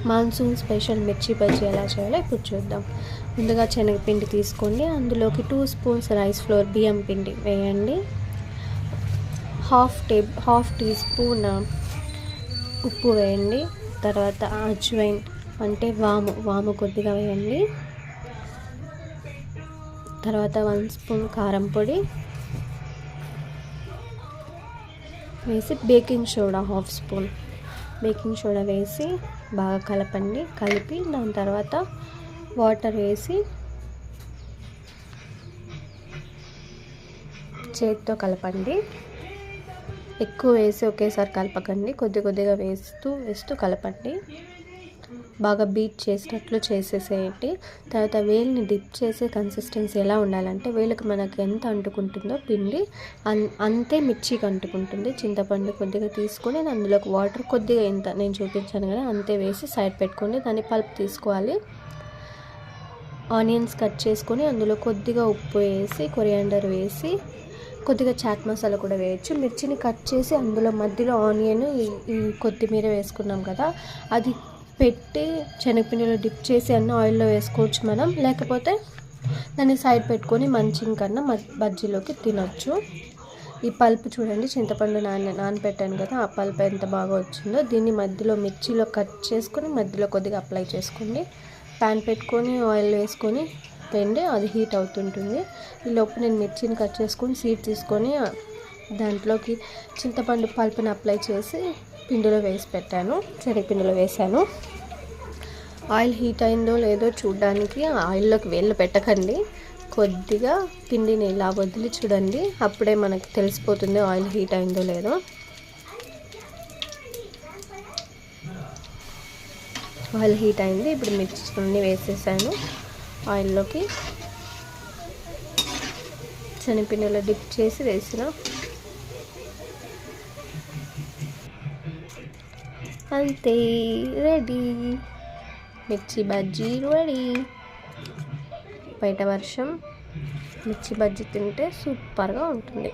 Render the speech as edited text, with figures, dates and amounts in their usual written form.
Monsoon special మిర్చి బజ్జీ ఎలా చేయాలో ఇప్పుడు చూద్దాం. ముందుగా శనగపిండి తీసుకోండి. అందులోకి 2 స్పూన్స్ రైస్ ఫ్లోర్ బియ్యం పిండి వేయండి. హాఫ్ టీ స్పూన్ ఉప్పు వేయండి. తర్వాత అజ్వైన్ అంటే వాము కొద్దిగా వేయండి. తర్వాత 1 స్పూన్ కారం పొడి వేసి baking soda half spoon baking soda వేసి బాగా కలపండి. కలిపి దాని తర్వాత వాటర్ వేసి చేతితో కలపండి. ఎక్కువ వేసి ఒకేసారి కలపకండి, కొద్దిగా వేస్తూ కలపండి. బాగా బీట్ చేసినట్లు చేసేసేయండి. తర్వాత వేలుని డిప్ చేసే కన్సిస్టెన్సీ ఎలా ఉండాలంటే వేలకు మనకు ఎంత అంటుకుంటుందో పిండి అంతే మిర్చికి అంటుకుంటుంది. చింతపండు కొద్దిగా తీసుకొని అందులోకి వాటర్ కొద్దిగా ఎంత నేను చూపించాను కదా అంతే వేసి సైడ్ పెట్టుకొని దాన్ని పల్ప్ తీసుకోవాలి. ఆనియన్స్ కట్ చేసుకొని అందులో కొద్దిగా ఉప్పు వేసి కొరియాండర్ వేసి కొద్దిగా చాట్ మసాలా కూడా వేయచ్చు. మిర్చిని కట్ చేసి అందులో మధ్యలో ఆనియన్ ఈ కొత్తిమీర వేసుకున్నాం కదా అది పెట్టి శనగపిండిలో డిప్ చేసి అన్న ఆయిల్లో వేసుకోవచ్చు మనం. లేకపోతే దాన్ని సైడ్ పెట్టుకొని మంచిగా కన్నా బజ్జీలోకి తినొచ్చు. ఈ పల్ప్ చూడండి, చింతపండు నానబెట్టాను కదా ఆ పల్ప్ ఎంత బాగా వచ్చిందో. దీన్ని మధ్యలో మిర్చిలో కట్ చేసుకొని మధ్యలో కొద్దిగా అప్లై చేసుకోండి. ప్యాన్ పెట్టుకొని ఆయిల్ వేసుకొని పెండి అది హీట్ అవుతుంటుంది. ఈ లోపు నేను మిర్చిని కట్ చేసుకొని సీడ్ తీసుకొని దాంట్లోకి చింతపండు పల్పుని అప్లై చేసి పిండిలో వేసి పెట్టాను. శనగపిండిలో వేసాను. ఆయిల్ హీట్ అయిందో లేదో చూడడానికి ఆయిల్లోకి వేళ్ళు పెట్టకండి. కొద్దిగా పిండిని ఇలా వదిలి చూడండి, అప్పుడే మనకు తెలిసిపోతుంది ఆయిల్ హీట్ అయిందో లేదో. ఆయిల్ హీట్ అయింది. ఇప్పుడు మిర్చి అన్నీ వేసేసాను ఆయిల్లోకి. శనగపిండిలో డిప్ చేసి వేసిన అంతే, రెడీ. మిర్చి బజ్జీ రెడీ. బయట వర్షం, మిర్చి బజ్జీ తింటే సూపర్గా ఉంటుంది.